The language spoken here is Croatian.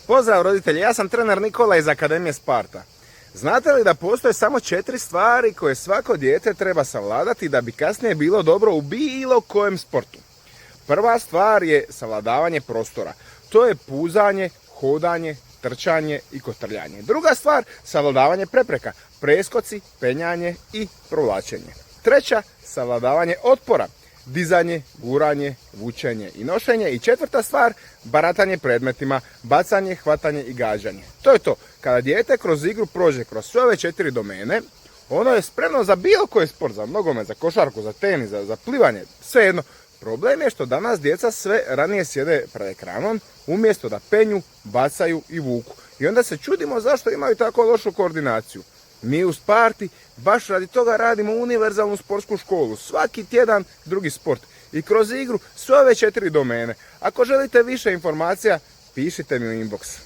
Pozdrav roditelji, ja sam trener Nikola iz Akademije Sparta. Znate li da postoje samo 4 stvari koje svako dijete treba savladati da bi kasnije bilo dobro u bilo kojem sportu? Prva stvar je savladavanje prostora. To je puzanje, hodanje, trčanje i kotrljanje. Druga stvar, savladavanje prepreka, preskoci, penjanje i provlačenje. Treća, savladavanje otpora, dizanje, guranje, vučenje i nošenje. I četvrta stvar, baratanje predmetima, bacanje, hvatanje i gađanje. To je to. Kada dijete kroz igru prođe kroz sve ove 4 domene, ono je spremno za bilo koji sport, za nogomet, za košarku, za tenis, za plivanje, svejedno. Problem je što danas djeca sve ranije sjede pred ekranom, umjesto da penju, bacaju i vuku. I onda se čudimo zašto imaju tako lošu koordinaciju. Mi u Sparti baš radi toga radimo univerzalnu sportsku školu. Svaki tjedan drugi sport. I kroz igru sve ove 4 domene. Ako želite više informacija, pišite mi u inbox.